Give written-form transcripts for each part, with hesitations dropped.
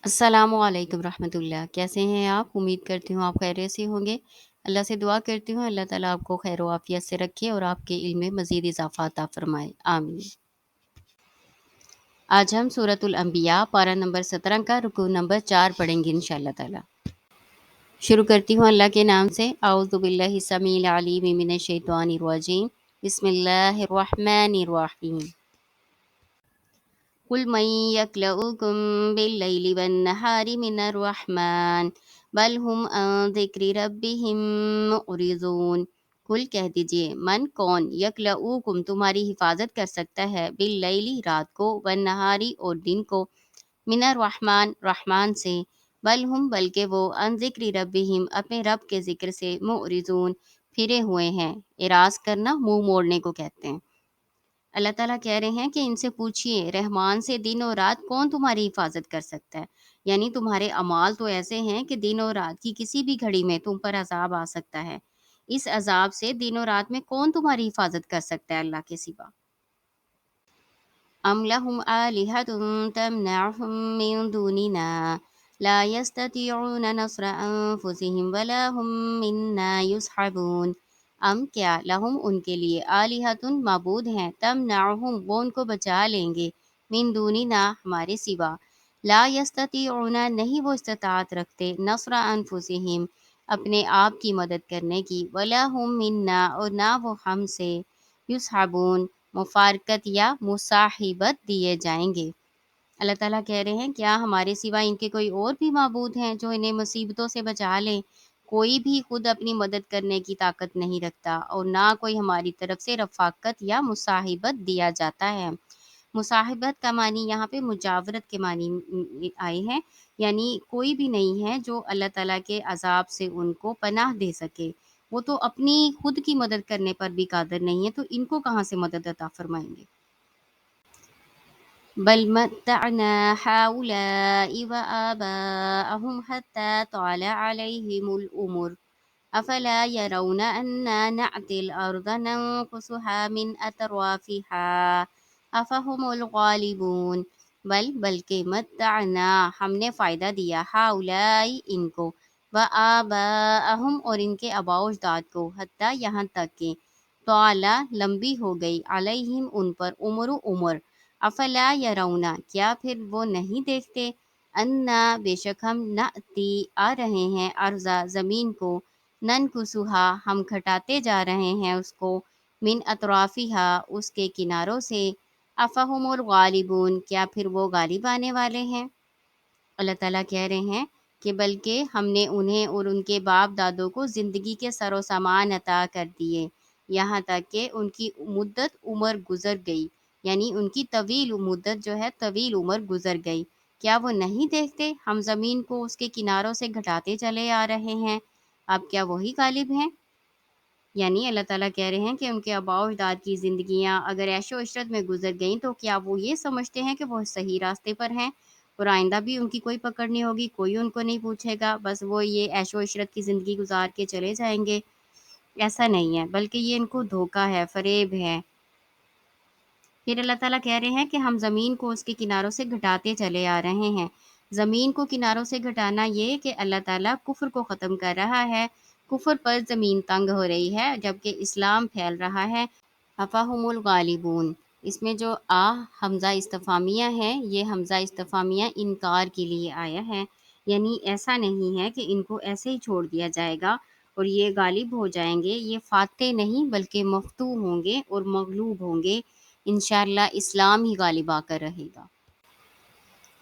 السلام علیکم رحمۃ اللہ، کیسے ہیں آپ؟ امید کرتی ہوں آپ خیریت سے ہوں گے۔ اللہ سے دعا کرتی ہوں اللہ تعالیٰ آپ کو خیر و عافیت سے رکھے اور آپ کے علم میں مزید اضافہ عطا فرمائے، آمین۔ آج ہم سورۃ الانبیاء پارہ نمبر 17 کا رکوع نمبر 4 پڑھیں گے انشاءاللہ تعالیٰ۔ شروع کرتی ہوں اللہ کے نام سے۔ اعوذ باللہ السمیع العلیم من الشیطان الرجیم، بسم اللہ الرحمن الرحیم۔ قل من يكلؤكم بالليل والنهار من الرحمن بل هم عن ذکر ربهم معرضون۔ قل کہہ دیجئے، من کون، یکلؤکم تمہاری حفاظت کر سکتا ہے، باللیل رات کو، والنہاری اور دن کو، من الرحمن رحمان سے، بل ہم بلکہ وہ، عن ذکر ربهم اپنے رب کے ذکر سے، معرضون پھرے ہوئے ہیں۔ اعراض کرنا منہ موڑنے کو کہتے ہیں۔ اللہ تعالیٰ کہہ رہے ہیں کہ ان سے پوچھئے، رحمان سے دن اور رات کون تمہاری حفاظت کر سکتا ہے؟ یعنی تمہارے اعمال تو ایسے ہیں کہ دن اور رات کی کسی بھی گھڑی میں تم پر عذاب آ سکتا ہے۔ اس عذاب سے دن اور رات میں کون تمہاری حفاظت کر سکتا ہے اللہ کے سوا؟ ام لہم آلہۃ تمنعہم من دوننا لا یستطیعون نصر انفسہم ولا ہم منا یصحبون۔ ام کیا، لہم ان کے لیے، آلہۃ معبود ہیں، تمنعہم وہ ان کو بچا لیں گے، من دوننا ہمارے سوا، لا یستطیعون نہیں وہ استطاعت رکھتے، نصر انفسہم اپنے آپ کی مدد کرنے کی، ولا ہم منا اور نہ وہ ہم سے، یصحبون مفارقت یا مصاحبت دیے جائیں گے۔ اللہ تعالیٰ کہہ رہے ہیں کیا ہمارے سوا ان کے کوئی اور بھی معبود ہیں جو انہیں مصیبتوں سے بچا لیں؟ کوئی بھی خود اپنی مدد کرنے کی طاقت نہیں رکھتا اور نہ کوئی ہماری طرف سے رفاقت یا مصاحبت دیا جاتا ہے۔ مصاحبت کا معنی یہاں پہ مجاورت کے معنی آئے ہیں، یعنی کوئی بھی نہیں ہے جو اللہ تعالیٰ کے عذاب سے ان کو پناہ دے سکے۔ وہ تو اپنی خود کی مدد کرنے پر بھی قادر نہیں ہے، تو ان کو کہاں سے مدد عطا فرمائیں گے؟ بل متعنا هؤلاء وآباءهم حتى طال عليهم الأمر أفلا يرون أنا نأتي الأرض ننقصها من أطرافها أفهم الغالبون۔ بلکہ متعنا ہم نے فائدہ دیا، ہؤلاء ان کو، وآباءهم اور ان کے آباء و اجداد کو، حتیٰ یہاں تک کہ طال لمبی ہو گئی، علیہم ان پر، عمر، افلا یرونا کیا پھر وہ نہیں دیکھتے، انا بے شک ہم، نأتی آ رہے ہیں، ارضا زمین کو، ننکسوہا ہم گھٹاتے جا رہے ہیں اس کو، من اطرافہا اس کے کناروں سے، افہم الغالبون کیا پھر وہ غالب آنے والے ہیں۔ اللہ تعالیٰ کہہ رہے ہیں کہ بلکہ ہم نے انہیں اور ان کے باپ دادوں کو زندگی کے سر و سامان عطا کر دیے، یہاں تک کہ ان کی مدت عمر گزر گئی، یعنی ان کی طویل مدت جو ہے، طویل عمر گزر گئی۔ کیا وہ نہیں دیکھتے ہم زمین کو اس کے کناروں سے گھٹاتے چلے آ رہے ہیں، اب کیا وہی غالب ہیں؟ یعنی اللہ تعالیٰ کہہ رہے ہیں کہ ان کے آباء و اجداد کی زندگیاں اگر عیش و عشرت میں گزر گئیں تو کیا وہ یہ سمجھتے ہیں کہ وہ صحیح راستے پر ہیں اور آئندہ بھی ان کی کوئی پکڑ نہیں ہوگی، کوئی ان کو نہیں پوچھے گا، بس وہ یہ عیش و عشرت کی زندگی گزار کے چلے جائیں گے؟ ایسا نہیں ہے، بلکہ یہ ان کو دھوکہ ہے، فریب ہے۔ پھر اللہ تعالیٰ کہہ رہے ہیں کہ ہم زمین کو اس کے کناروں سے گھٹاتے چلے آ رہے ہیں۔ زمین کو کناروں سے گھٹانا یہ کہ اللہ تعالیٰ کفر کو ختم کر رہا ہے، کفر پر زمین تنگ ہو رہی ہے جبکہ اسلام پھیل رہا ہے۔ افہم الغالبون، اس میں جو حمزہ استفہامیہ ہے، یہ حمزہ استفہامیہ انکار کے لیے آیا ہے، یعنی ایسا نہیں ہے کہ ان کو ایسے ہی چھوڑ دیا جائے گا اور یہ غالب ہو جائیں گے، یہ فاتح نہیں بلکہ مفتوح ہوں گے اور مغلوب ہوں گے، انشاءاللہ اسلام ہی غالب آ کر رہے گا۔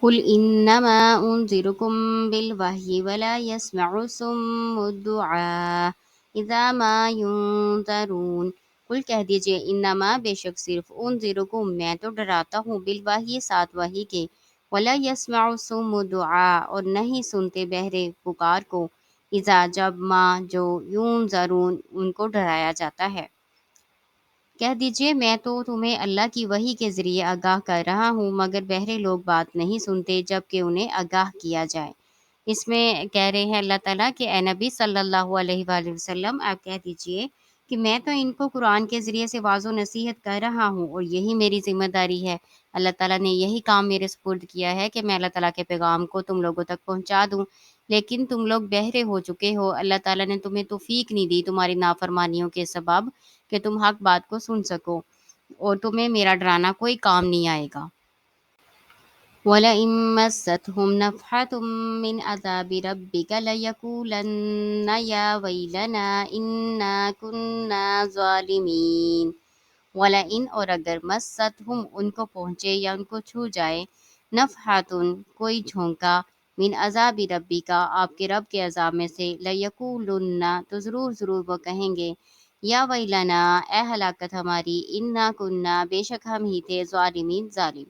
قل انما انذرکم بالوحی ولا یسمع الصم الدعاء اذا ما ینذرون۔ قل کہہ دیجئے، انما بے شک صرف، انذرکم میں تو ڈراتا ہوں، بالوحی ساتھ وحی کے، ولا یسمع الصم الدعاء اور نہیں سنتے بہرے پکار کو، اذا جب، ما جو، ینذرون ان کو ڈرایا جاتا ہے۔ کہہ دیجئے میں تو تمہیں اللہ کی وحی کے ذریعے آگاہ کر رہا ہوں، مگر بہرے لوگ بات نہیں سنتے جب کہ انہیں آگاہ کیا جائے۔ اس میں کہہ رہے ہیں اللہ تعالیٰ کہ اے نبی صلی اللہ علیہ وآلہ وسلم آپ کہہ دیجئے کہ میں تو ان کو قرآن کے ذریعے سے واضح و نصیحت کر رہا ہوں اور یہی میری ذمہ داری ہے۔ اللہ تعالیٰ نے یہی کام میرے سپرد کیا ہے کہ میں اللہ تعالیٰ کے پیغام کو تم لوگوں تک پہنچا دوں، لیکن تم لوگ بہرے ہو چکے ہو۔ اللہ تعالیٰ نے تمہیں توفیق نہیں دی تمہاری نافرمانیوں کے سبب کہ تم حق بات کو سن سکو، اور تمہیں میرا ڈرانا کوئی کام نہیں آئے گا۔ وَلَئِن مَّسَّتْهُمْ نَفْحَةٌ مِّنْ عَذَابِ رَبِّكَ لَيَقُولَنَّ يَا وَيْلَنَا إِنَّا كُنَّا ظَالِمِينَ۔ وَلَئِن اور اگر مَسَّتْهُمْ ان کو پہنچے یا ان کو چھو جائے، نفحاتن کوئی جھونکا، من عذاب ربی کا آپ کے رب کے عذاب میں سے، لیقولن تو ضرور ضرور وہ کہیں گے، یا ویلنا اے ہلاکت ہماری، انا کننا بے شک ہم ہی تھے، ظالمین ظالم۔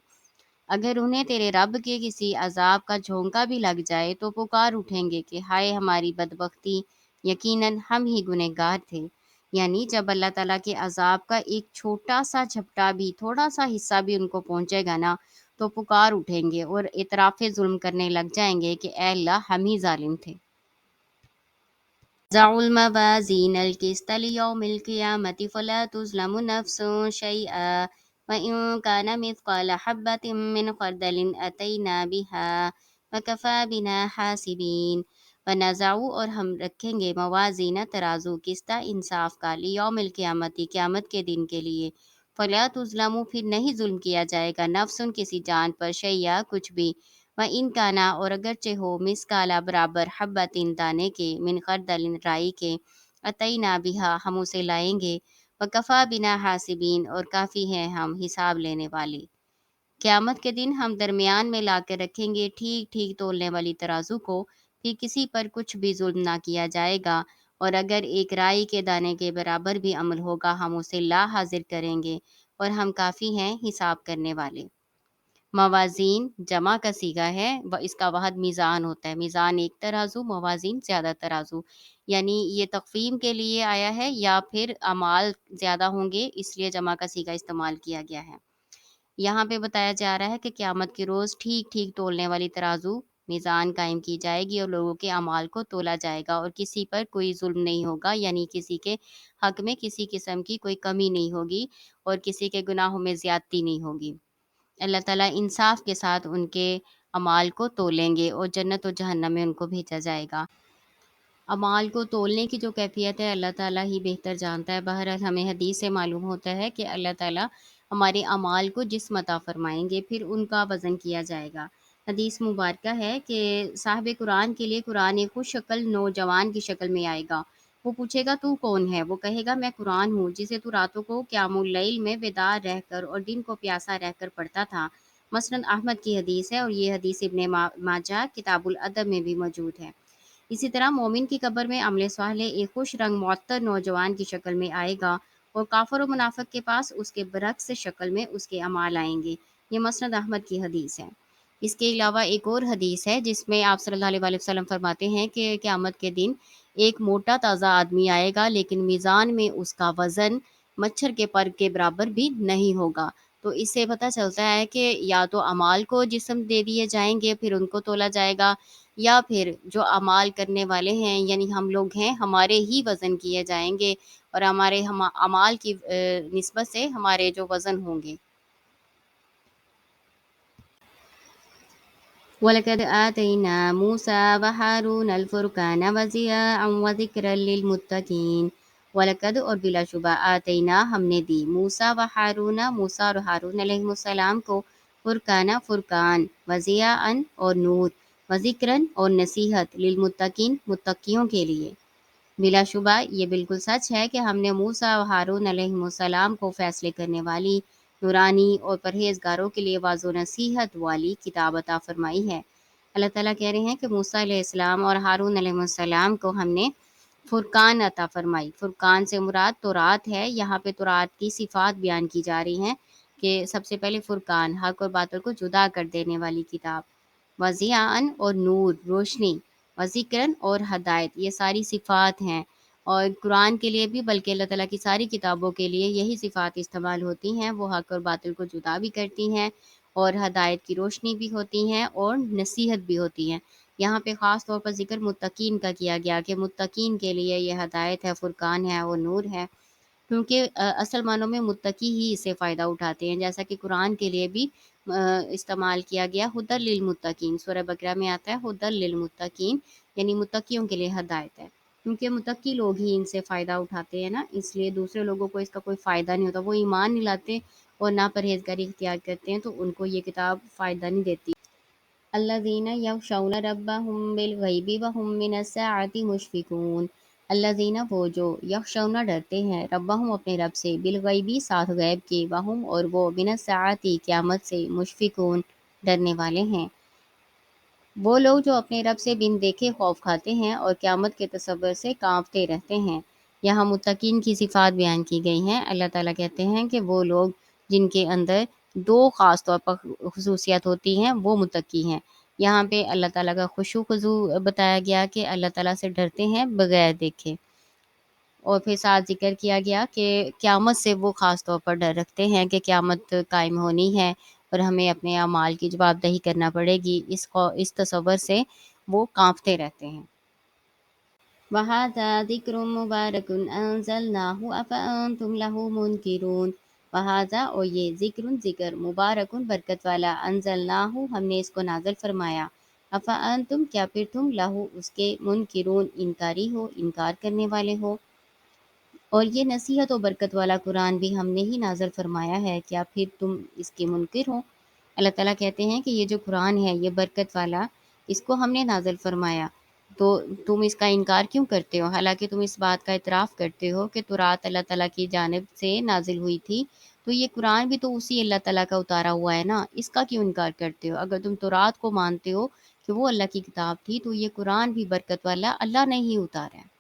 اگر انہیں تیرے رب کے کسی عذاب کا جھونکا بھی لگ جائے تو پکار اٹھیں گے کہ ہائے ہماری بدبختی، یقیناً ہم ہی گنہگار تھے۔ یعنی جب اللہ تعالیٰ کے عذاب کا ایک چھوٹا سا جھپٹا بھی، تھوڑا سا حصہ بھی ان کو پہنچے گا نا، تو پکار اٹھیں گے اور اعتراف ظلم کرنے لگ جائیں گے کہ اے اللہ ہم ہی ظالم تھے۔ ضع الموازين القسط ليوم القيامة فلا تظلم نفس شيئا وإن كان مثقال حبة من خردل أتينا بها وكفى بنا حاسبين۔ ونضع اور ہم رکھیں گے، موازین ترازو، قسط انصاف کا، لیوم القیامت قیامت کے دن کے لیے، فلا تظلم پھر نہیں ظلم کیا جائے گا، نفس کسی جان پر، شیئا کچھ بھی، وَإِن كَانَ اور اگرچہ ہو، مسکالا برابر، حبتن دانے کے، من خردل رائی کے، اتینا بہا ہم اسے لائیں گے، وکفا بنا حاسبین اور کافی ہیں ہم حساب لینے والے۔ قیامت کے دن ہم درمیان میں لا کے رکھیں گے ٹھیک ٹھیک تولنے والی ترازو کو، پھر کسی پر کچھ بھی ظلم نہ کیا جائے گا، اور اگر ایک رائی کے دانے کے برابر بھی عمل ہوگا ہم اسے لا حاضر کریں گے، اور ہم کافی ہیں حساب کرنے والے۔ موازین جمع کا صیغہ ہے، اس کا واحد میزان ہوتا ہے، میزان ایک ترازو، موازین زیادہ ترازو، یعنی یہ تقویم کے لیے آیا ہے یا پھر اعمال زیادہ ہوں گے اس لیے جمع کا صیغہ استعمال کیا گیا ہے۔ یہاں پہ بتایا جا رہا ہے کہ قیامت کے روز ٹھیک ٹھیک تولنے والی ترازو میزان قائم کی جائے گی اور لوگوں کے اعمال کو تولا جائے گا، اور کسی پر کوئی ظلم نہیں ہوگا، یعنی کسی کے حق میں کسی قسم کی کوئی کمی نہیں ہوگی اور کسی کے گناہوں میں زیادتی نہیں ہوگی۔ اللہ تعالیٰ انصاف کے ساتھ ان کے اعمال کو تولیں گے اور جنت و جہنم میں ان کو بھیجا جائے گا۔ اعمال کو تولنے کی جو کیفیت ہے اللہ تعالیٰ ہی بہتر جانتا ہے۔ بہرحال ہمیں حدیث سے معلوم ہوتا ہے کہ اللہ تعالیٰ ہمارے اعمال کو جسم عطا فرمائیں گے، پھر ان کا وزن کیا جائے گا۔ حدیث مبارکہ ہے کہ صاحب قرآن کے لیے قرآن ایک خوش شکل نوجوان کی شکل میں آئے گا۔ وہ پوچھے گا تو کون ہے؟ وہ کہے گا میں قرآن ہوں جسے تو راتوں کو قیام اللیل میں بیدار رہ کر اور دن کو پیاسا رہ کر پڑھتا تھا۔ مسند احمد کی حدیث ہے، اور یہ حدیث ابن ماجہ کتاب الادب میں بھی موجود ہے۔ اسی طرح مومن کی قبر میں عمل صالح ایک خوش رنگ معطر نوجوان کی شکل میں آئے گا، اور کافر و منافق کے پاس اس کے برعکس شکل میں اس کے اعمال آئیں گے۔ یہ مسند احمد کی حدیث ہے۔ اس کے علاوہ ایک اور حدیث ہے جس میں آپ صلی اللہ علیہ وآلہ وسلم فرماتے ہیں کہ قیامت کے دن ایک موٹا تازہ آدمی آئے گا لیکن میزان میں اس کا وزن مچھر کے پر کے برابر بھی نہیں ہوگا۔ تو اس سے پتہ چلتا ہے کہ یا تو اعمال کو جسم دے دیے جائیں گے پھر ان کو تولا جائے گا، یا پھر جو اعمال کرنے والے ہیں یعنی ہم لوگ ہیں ہمارے ہی وزن کیے جائیں گے، اور ہمارے اعمال کی نسبت سے ہمارے جو وزن ہوں گے۔ وَلَقَدْ آتَيْنَا مُوسَىٰ وَهَارُونَ الْفُرْقَانَ وَضِيَاءً وَذِكْرًا لِّلْمُتَّقِينَ۔ وَلَقَدْ اور بلا شبہ آتَيْنَا ہم نے دی، موسیٰ وہارون موسیٰ اور ہارون علیہ السلام کو، فرقانہ فرقان، وضیاءً اور نور، وذکراً اور نصیحت، للمتقین متقیوں کے لیے۔ بلا شبہ یہ بالکل سچ ہے کہ ہم نے موسیٰ و ہارون علیہ السلام کو فیصلے کرنے والی، نورانی اور پرہیزگاروں کے لیے واضح و نصیحت والی کتاب عطا فرمائی ہے۔ اللہ تعالیٰ کہہ رہے ہیں کہ موسیٰ علیہ السلام اور ہارون علیہ السلام کو ہم نے فرقان عطا فرمائی۔ فرقان سے مراد تورات ہے، یہاں پہ تورات کی صفات بیان کی جا رہی ہیں کہ سب سے پہلے فرقان، حق اور باطل کو جدا کر دینے والی کتاب، وضیاءً اور نور روشنی، وذکراً اور ہدایت، یہ ساری صفات ہیں۔ اور قرآن کے لیے بھی بلکہ اللہ تعالیٰ کی ساری کتابوں کے لیے یہی صفات استعمال ہوتی ہیں، وہ حق اور باطل کو جدا بھی کرتی ہیں اور ہدایت کی روشنی بھی ہوتی ہیں اور نصیحت بھی ہوتی ہیں۔ یہاں پہ خاص طور پر ذکر متقین کا کیا گیا کہ متقین کے لیے یہ ہدایت ہے، فرقان ہے اور نور ہے۔ کیونکہ اصل معنوں میں متقی ہی اس سے فائدہ اٹھاتے ہیں، جیسا کہ قرآن کے لیے بھی استعمال کیا گیا ہدی للمتقین، سورہ بقرہ میں آتا ہے ہدی للمتقین، یعنی متقیوں کے لیے ہدایت ہے، کیونکہ متقی لوگ ہی ان سے فائدہ اٹھاتے ہیں نا، اس لیے دوسرے لوگوں کو اس کا کوئی فائدہ نہیں ہوتا، وہ ایمان نہیں لاتے اور نہ پرہیزگاری اختیار کرتے ہیں تو ان کو یہ کتاب فائدہ نہیں دیتی۔ الذین یخشون ربهم بالغیب وهم من الساعة مشفقون، الذین وہ جو یخشون ڈرتے ہیں ربهم اپنے رب سے بالغیبی ساتھ غیب کے، وهم اور وہ من الساعة قیامت سے مشفقون ڈرنے والے ہیں۔ وہ لوگ جو اپنے رب سے بن دیکھے خوف کھاتے ہیں اور قیامت کے تصور سے کانپتے رہتے ہیں۔ یہاں متقین کی صفات بیان کی گئی ہیں۔ اللہ تعالیٰ کہتے ہیں کہ وہ لوگ جن کے اندر دو خاص طور پر خصوصیت ہوتی ہیں وہ متقی ہیں۔ یہاں پہ اللہ تعالیٰ کا خشوع خضوع بتایا گیا کہ اللہ تعالیٰ سے ڈرتے ہیں بغیر دیکھے، اور پھر ساتھ ذکر کیا گیا کہ قیامت سے وہ خاص طور پر ڈر رکھتے ہیں کہ قیامت قائم ہونی ہے اور ہمیں اپنے اعمال کی جواب دہی کرنا پڑے گی، اس تصور سے وہ کانپتے رہتے ہیں۔ وَهَذَا ذِكْرٌ مُبَارَكٌ أَنزَلْنَاهُ أَفَأَنتُمْ لَهُ مُنْكِرُونَ، وَهَذَا اور یہ ذکر مبارکن برکت والا، انزلناہ ہم نے اس کو نازل فرمایا، افانتم کیا پھر تم لہو اس کے منکرون انکاری ہو، انکار کرنے والے ہو۔ اور یہ نصیحت و برکت والا قرآن بھی ہم نے ہی نازل فرمایا ہے، کیا پھر تم اس کے منکر ہو۔ اللہ تعالیٰ کہتے ہیں کہ یہ جو قرآن ہے یہ برکت والا، اس کو ہم نے نازل فرمایا، تو تم اس کا انکار کیوں کرتے ہو، حالانکہ تم اس بات کا اعتراف کرتے ہو کہ تورات اللہ تعالیٰ کی جانب سے نازل ہوئی تھی، تو یہ قرآن بھی تو اسی اللہ تعالیٰ کا اتارا ہوا ہے نا، اس کا کیوں انکار کرتے ہو۔ اگر تم تورات کو مانتے ہو کہ وہ اللہ کی کتاب تھی، تو یہ قرآن بھی برکت والا اللہ نے ہی اتارا ہے۔